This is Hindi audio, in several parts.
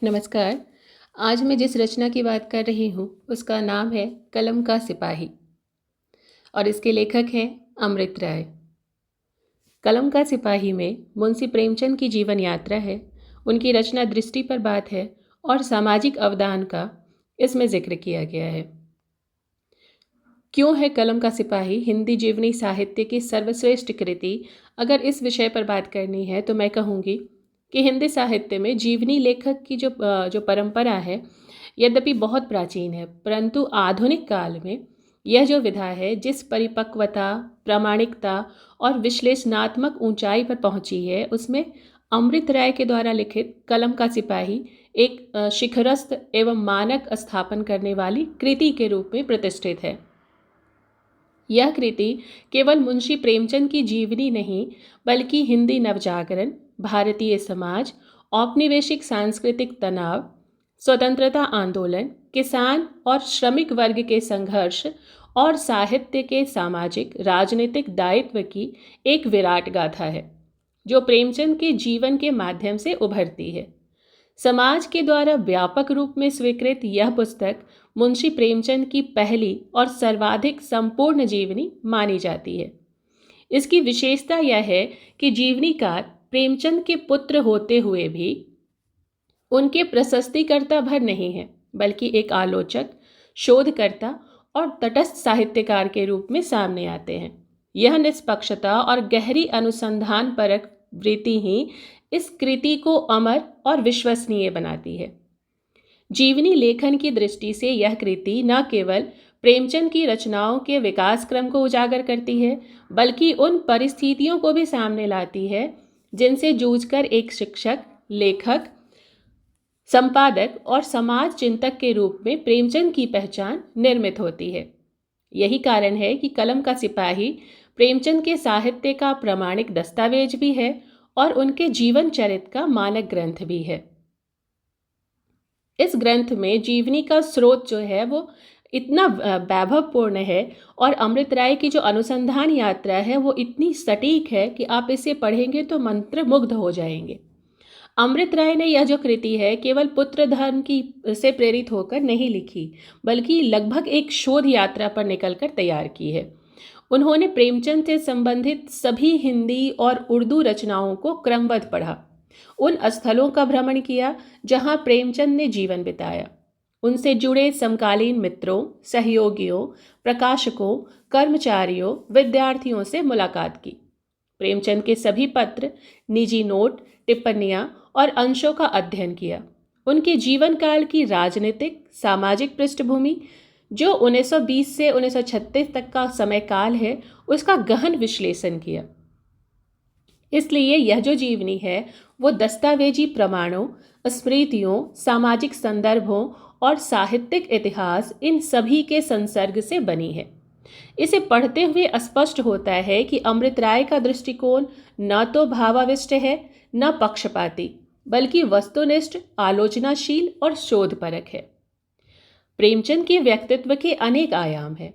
नमस्कार। आज मैं जिस रचना की बात कर रही हूँ उसका नाम है कलम का सिपाही और इसके लेखक हैं अमृत राय। कलम का सिपाही में मुंशी प्रेमचंद की जीवन यात्रा है, उनकी रचना दृष्टि पर बात है और सामाजिक अवदान का इसमें जिक्र किया गया है। क्यों है कलम का सिपाही हिंदी जीवनी साहित्य की सर्वश्रेष्ठ कृति? अगर इस विषय पर बात करनी है तो मैं कहूँगी कि हिंदी साहित्य में जीवनी लेखक की जो परंपरा है, यद्यपि बहुत प्राचीन है, परंतु आधुनिक काल में यह जो विधा है जिस परिपक्वता, प्रामाणिकता और विश्लेषणात्मक ऊंचाई पर पहुंची है, उसमें अमृत राय के द्वारा लिखित कलम का सिपाही एक शिखरस्थ एवं मानक स्थापन करने वाली कृति के रूप में प्रतिष्ठित है। यह कृति केवल मुंशी प्रेमचंद की जीवनी नहीं, बल्कि हिंदी नवजागरण, भारतीय समाज, औपनिवेशिक सांस्कृतिक तनाव, स्वतंत्रता आंदोलन, किसान और श्रमिक वर्ग के संघर्ष और साहित्य के सामाजिक राजनीतिक दायित्व की एक विराट गाथा है, जो प्रेमचंद के जीवन के माध्यम से उभरती है। समाज के द्वारा व्यापक रूप में स्वीकृत यह पुस्तक मुंशी प्रेमचंद की पहली और सर्वाधिक संपूर्ण जीवनी मानी जाती है। इसकी विशेषता यह है कि जीवनीकार प्रेमचंद के पुत्र होते हुए भी उनके प्रशस्तिकर्ता भर नहीं है, बल्कि एक आलोचक, शोधकर्ता और तटस्थ साहित्यकार के रूप में सामने आते हैं। यह निष्पक्षता और गहरी अनुसंधान परक वृत्ति ही इस कृति को अमर और विश्वसनीय बनाती है। जीवनी लेखन की दृष्टि से यह कृति न केवल प्रेमचंद की रचनाओं के विकास क्रम को उजागर करती है, बल्कि उन परिस्थितियों को भी सामने लाती है जिनसे जूझकर एक शिक्षक, लेखक, संपादक और समाज चिंतक के रूप में प्रेमचंद की पहचान निर्मित होती है। यही कारण है कि कलम का सिपाही प्रेमचंद के साहित्य का प्रामाणिक दस्तावेज भी है और उनके जीवन चरित्र का मानक ग्रंथ भी है। इस ग्रंथ में जीवनी का स्रोत जो है वो इतना वैभवपूर्ण है और अमृत राय की जो अनुसंधान यात्रा है वो इतनी सटीक है कि आप इसे पढ़ेंगे तो मंत्रमुग्ध हो जाएंगे। अमृत राय ने यह जो कृति है केवल पुत्र धर्म की से प्रेरित होकर नहीं लिखी, बल्कि लगभग एक शोध यात्रा पर निकलकर तैयार की है। उन्होंने प्रेमचंद से संबंधित सभी हिंदी और उर्दू रचनाओं को क्रमबद्ध पढ़ा, उन स्थलों का भ्रमण किया जहां प्रेमचंद ने जीवन बिताया, उनसे जुड़े समकालीन मित्रों, सहयोगियों, प्रकाशकों, कर्मचारियों, विद्यार्थियों से मुलाकात की। प्रेमचंद के सभी पत्र, निजी नोट, टिप्पणियां और अंशों का अध्ययन किया। उनके जीवन काल की राजनीतिक, सामाजिक पृष्ठभूमि, जो 1920 से 1936 तक का समय काल है, उसका गहन विश्लेषण किया। इसलिए यह जो जीवनी है वो दस्तावेजी प्रमाणों, स्मृतियों, सामाजिक संदर्भों और साहित्यिक इतिहास, इन सभी के संसर्ग से बनी है। इसे पढ़ते हुए स्पष्ट होता है कि अमृत राय का दृष्टिकोण न तो भावाविष्ट है, न पक्षपाती, बल्कि वस्तुनिष्ठ, आलोचनाशील और शोधपरक है। प्रेमचंद के व्यक्तित्व के अनेक आयाम हैं,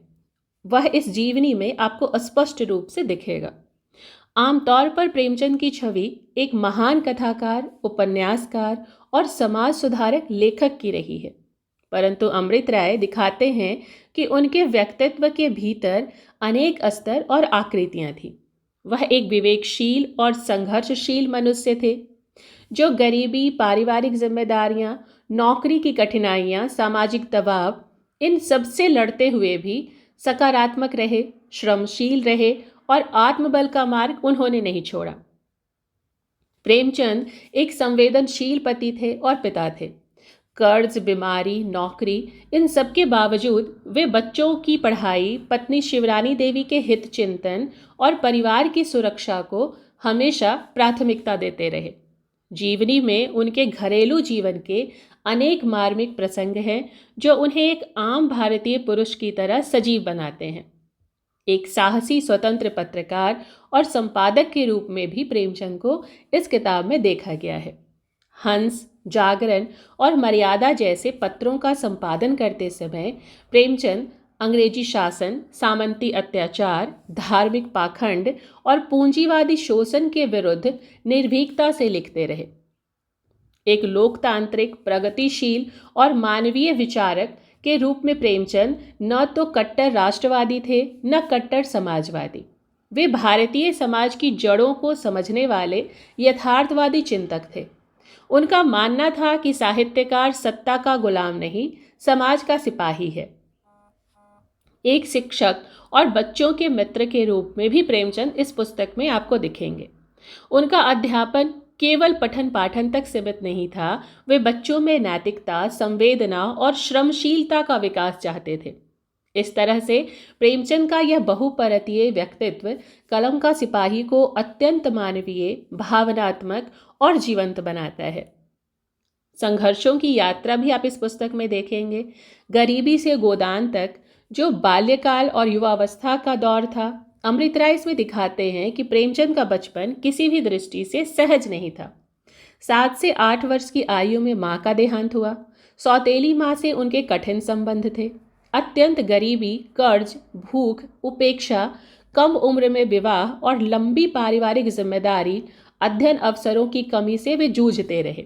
वह इस जीवनी में आपको स्पष्ट रूप से दिखेगा। आमतौर पर प्रेमचंद की छवि एक महान कथाकार, उपन्यासकार और समाज सुधारक लेखक की रही है, परंतु अमृत राय दिखाते हैं कि उनके व्यक्तित्व के भीतर अनेक स्तर और आकृतियां थीं। वह एक विवेकशील और संघर्षशील मनुष्य थे, जो गरीबी, पारिवारिक जिम्मेदारियां, नौकरी की कठिनाइयां, सामाजिक दबाव, इन सबसे लड़ते हुए भी सकारात्मक रहे, श्रमशील रहे और आत्मबल का मार्ग उन्होंने नहीं छोड़ा। प्रेमचंद एक संवेदनशील पति थे और पिता थे। कर्ज, बीमारी, नौकरी, इन सब के बावजूद वे बच्चों की पढ़ाई, पत्नी शिवरानी देवी के हित चिंतन और परिवार की सुरक्षा को हमेशा प्राथमिकता देते रहे। जीवनी में उनके घरेलू जीवन के अनेक मार्मिक प्रसंग हैं जो उन्हें एक आम भारतीय पुरुष की तरह सजीव बनाते हैं। एक साहसी स्वतंत्र पत्रकार और संपादक के रूप में भी प्रेमचंद को इस किताब में देखा गया है। हंस, जागरण और मर्यादा जैसे पत्रों का संपादन करते समय प्रेमचंद अंग्रेजी शासन, सामंती अत्याचार, धार्मिक पाखंड और पूंजीवादी शोषण के विरुद्ध निर्भीकता से लिखते रहे। एक लोकतांत्रिक, प्रगतिशील और मानवीय विचारक के रूप में प्रेमचंद न तो कट्टर राष्ट्रवादी थे, न कट्टर समाजवादी। वे भारतीय समाज की जड़ों को समझने वाले यथार्थवादी चिंतक थे। उनका मानना था कि साहित्यकार सत्ता का गुलाम नहीं, समाज का सिपाही है। एक शिक्षक और बच्चों के मित्र के रूप में भी प्रेमचंद इस पुस्तक में आपको दिखेंगे। उनका अध्यापन केवल पठन पाठन तक सीमित नहीं था। वे बच्चों में नैतिकता, संवेदना और श्रमशीलता का विकास चाहते थे। इस तरह से प्रेमचंद का यह बहुपरतीय व्यक्तित्व कलम का सिपाही को अत्यंत मानवीय, भावनात्मक और जीवंत बनाता है। संघर्षों की यात्रा भी आप इस पुस्तक में देखेंगे। गरीबी से गोदान तक जो बाल्यकाल और युवावस्था का दौर था, अमृत राय इसमें दिखाते हैं कि प्रेमचंद का बचपन किसी भी दृष्टि से सहज नहीं था। 7 से 8 वर्ष की आयु में माँ का देहांत हुआ। सौतेली माँ से उनके कठिन संबंध थे। अत्यंत गरीबी, कर्ज, भूख, उपेक्षा, कम उम्र में विवाह और लंबी पारिवारिक जिम्मेदारी, अध्ययन अवसरों की कमी से वे जूझते रहे।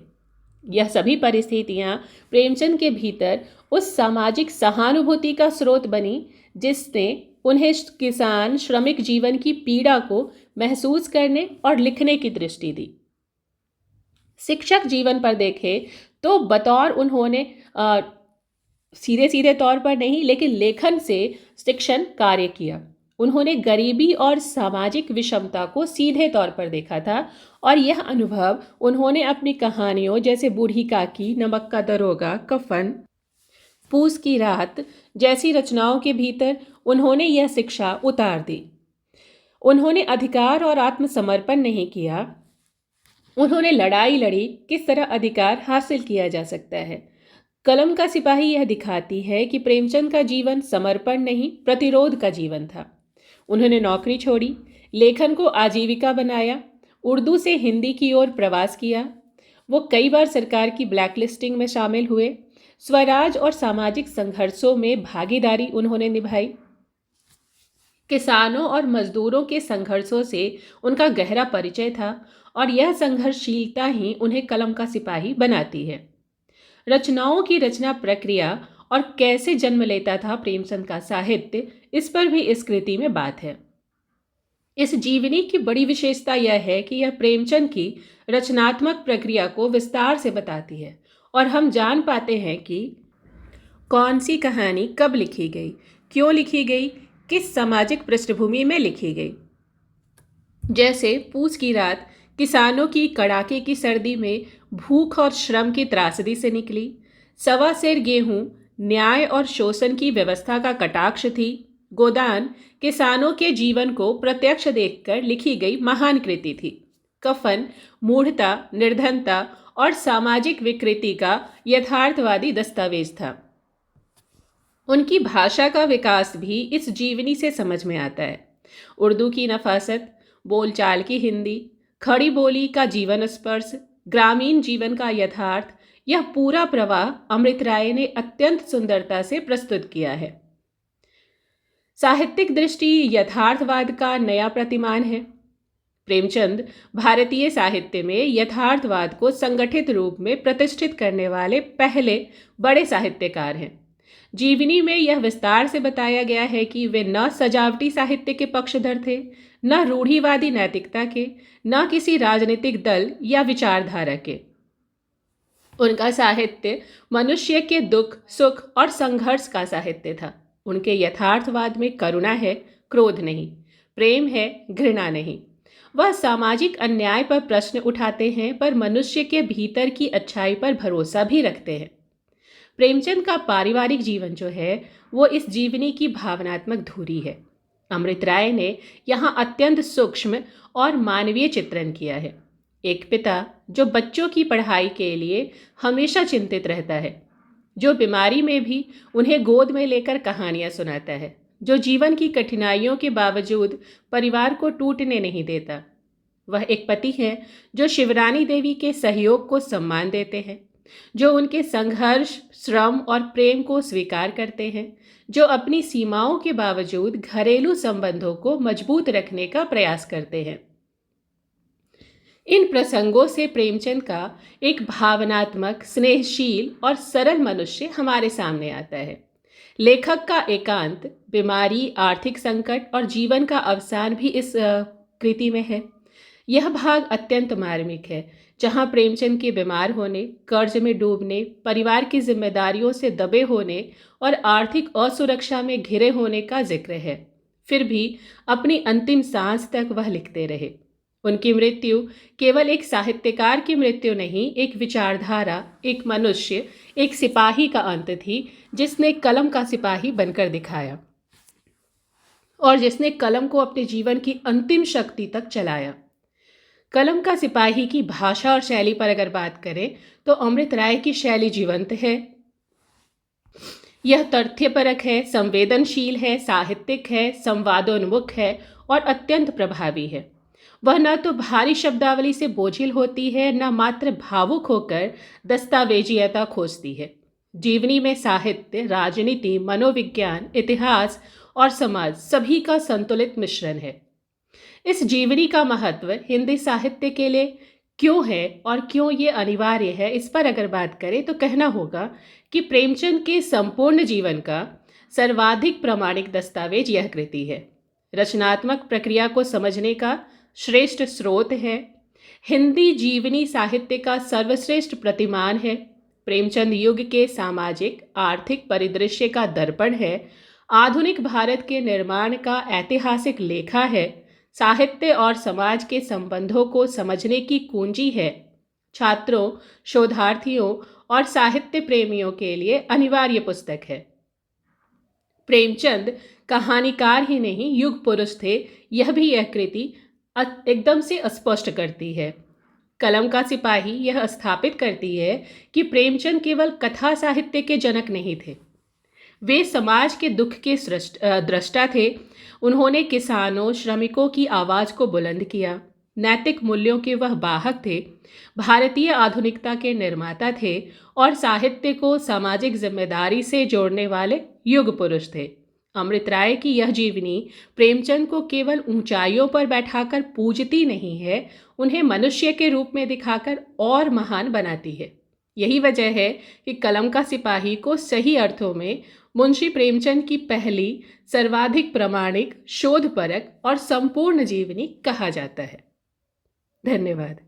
यह सभी परिस्थितियां प्रेमचंद के भीतर उस सामाजिक सहानुभूति का स्रोत बनी जिसने उन्हें किसान श्रमिक जीवन की पीड़ा को महसूस करने और लिखने की दृष्टि दी। शिक्षक जीवन पर देखें तो बतौर उन्होंने सीधे सीधे तौर पर नहीं, लेकिन लेखन से शिक्षण कार्य किया। उन्होंने गरीबी और सामाजिक विषमता को सीधे तौर पर देखा था और यह अनुभव उन्होंने अपनी कहानियों जैसे बूढ़ी काकी, नमक का दरोगा, कफन, पूस की रात जैसी रचनाओं के भीतर उन्होंने यह शिक्षा उतार दी। उन्होंने अधिकार और आत्मसमर्पण नहीं किया, उन्होंने लड़ाई लड़ी किस तरह अधिकार हासिल किया जा सकता है। कलम का सिपाही यह दिखाती है कि प्रेमचंद का जीवन समर्पण नहीं, प्रतिरोध का जीवन था। उन्होंने नौकरी छोड़ी, लेखन को आजीविका बनाया, उर्दू से हिंदी की ओर प्रवास किया। वो कई बार सरकार की ब्लैकलिस्टिंग में शामिल हुए। स्वराज और सामाजिक संघर्षों में भागीदारी उन्होंने निभाई। किसानों और मजदूरों के संघर्षों से उनका गहरा परिचय था और यह संघर्षशीलता ही उन्हें कलम का सिपाही बनाती है। रचनाओं की रचना प्रक्रिया और कैसे जन्म लेता था प्रेमचंद का साहित्य, इस पर भी इस कृति में बात है। इस जीवनी की बड़ी विशेषता यह है कि यह प्रेमचंद की रचनात्मक प्रक्रिया को विस्तार से बताती है और हम जान पाते हैं कि कौन सी कहानी कब लिखी गई, क्यों लिखी गई, किस सामाजिक पृष्ठभूमि में लिखी गई। जैसे पूस की रात किसानों की कड़ाके की सर्दी में भूख और श्रम की त्रासदी से निकली। सवा सेर गेहूं न्याय और शोषण की व्यवस्था का कटाक्ष थी। गोदान किसानों के जीवन को प्रत्यक्ष देखकर लिखी गई महान कृति थी। कफन मूढ़ता, निर्धनता और सामाजिक विकृति का यथार्थवादी दस्तावेज था। उनकी भाषा का विकास भी इस जीवनी से समझ में आता है। उर्दू की नफासत, बोलचाल की हिंदी, खड़ी बोली का जीवन स्पर्श, ग्रामीण जीवन का यथार्थ, यह पूरा प्रवाह अमृत राय ने अत्यंत सुंदरता से प्रस्तुत किया है। साहित्यिक दृष्टि यथार्थवाद का नया प्रतिमान है। प्रेमचंद भारतीय साहित्य में यथार्थवाद को संगठित रूप में प्रतिष्ठित करने वाले पहले बड़े साहित्यकार हैं। जीवनी में यह विस्तार से बताया गया है कि वे न सजावटी साहित्य के पक्षधर थे, न रूढ़िवादी नैतिकता के, न किसी राजनीतिक दल या विचारधारा के। उनका साहित्य मनुष्य के दुख, सुख और संघर्ष का साहित्य था। उनके यथार्थवाद में करुणा है, क्रोध नहीं, प्रेम है, घृणा नहीं। वह सामाजिक अन्याय पर प्रश्न उठाते हैं पर मनुष्य के भीतर की अच्छाई पर भरोसा भी रखते हैं। प्रेमचंद का पारिवारिक जीवन जो है वो इस जीवनी की भावनात्मक धुरी है। अमृत राय ने यहाँ अत्यंत सूक्ष्म और मानवीय चित्रण किया है। एक पिता जो बच्चों की पढ़ाई के लिए हमेशा चिंतित रहता है, जो बीमारी में भी उन्हें गोद में लेकर कहानियाँ सुनाता है, जो जीवन की कठिनाइयों के बावजूद परिवार को टूटने नहीं देता। वह एक पति है जो शिवरानी देवी के सहयोग को सम्मान देते हैं, जो उनके संघर्ष, श्रम और प्रेम को स्वीकार करते हैं, जो अपनी सीमाओं के बावजूद घरेलू संबंधों को मजबूत रखने का प्रयास करते हैं। इन प्रसंगों से प्रेमचंद का एक भावनात्मक, स्नेहशील और सरल मनुष्य हमारे सामने आता है। लेखक का एकांत, बीमारी, आर्थिक संकट और जीवन का अवसान भी इस कृति में है। यह भाग अत्यंत मार्मिक है, जहाँ प्रेमचंद के बीमार होने, कर्ज में डूबने, परिवार की जिम्मेदारियों से दबे होने और आर्थिक असुरक्षा में घिरे होने का जिक्र है। फिर भी अपनी अंतिम सांस तक वह लिखते रहे। उनकी मृत्यु केवल एक साहित्यकार की मृत्यु नहीं, एक विचारधारा, एक मनुष्य, एक सिपाही का अंत थी, जिसने कलम का सिपाही बनकर दिखाया और जिसने कलम को अपने जीवन की अंतिम शक्ति तक चलाया। कलम का सिपाही की भाषा और शैली पर अगर बात करें तो अमृत राय की शैली जीवंत है। यह तथ्यपरक है, संवेदनशील है, साहित्यिक है, संवादोन्मुख है और अत्यंत प्रभावी है। वह न तो भारी शब्दावली से बोझिल होती है, न मात्र भावुक होकर दस्तावेजियता खोजती है। जीवनी में साहित्य, राजनीति, मनोविज्ञान, इतिहास और समाज सभी का संतुलित मिश्रण है। इस जीवनी का महत्व हिंदी साहित्य के लिए क्यों है और क्यों ये अनिवार्य है, इस पर अगर बात करें तो कहना होगा कि प्रेमचंद के संपूर्ण जीवन का सर्वाधिक प्रामाणिक दस्तावेज यह कृति है। रचनात्मक प्रक्रिया को समझने का श्रेष्ठ स्रोत है। हिंदी जीवनी साहित्य का सर्वश्रेष्ठ प्रतिमान है। प्रेमचंद युग के सामाजिक आर्थिक परिदृश्य का दर्पण है। आधुनिक भारत के निर्माण का ऐतिहासिक लेखा है। साहित्य और समाज के संबंधों को समझने की कुंजी है। छात्रों, शोधार्थियों और साहित्य प्रेमियों के लिए अनिवार्य पुस्तक है। प्रेमचंद कहानीकार ही नहीं, युग पुरुष थे, यह भी यह कृति एकदम से स्पष्ट करती है। कलम का सिपाही यह स्थापित करती है कि प्रेमचंद केवल कथा साहित्य के जनक नहीं थे, वे समाज के दुख के दृष्टा थे। उन्होंने किसानों, श्रमिकों की आवाज़ को बुलंद किया। नैतिक मूल्यों के वह वाहक थे, भारतीय आधुनिकता के निर्माता थे और साहित्य को सामाजिक जिम्मेदारी से जोड़ने वाले युग पुरुष थे। अमृत राय की यह जीवनी प्रेमचंद को केवल ऊंचाइयों पर बैठाकर पूजती नहीं है, उन्हें मनुष्य के रूप में दिखाकर और महान बनाती है। यही वजह है कि कलम का सिपाही को सही अर्थों में मुंशी प्रेमचंद की पहली, सर्वाधिक प्रामाणिक, शोधपरक और संपूर्ण जीवनी कहा जाता है। धन्यवाद।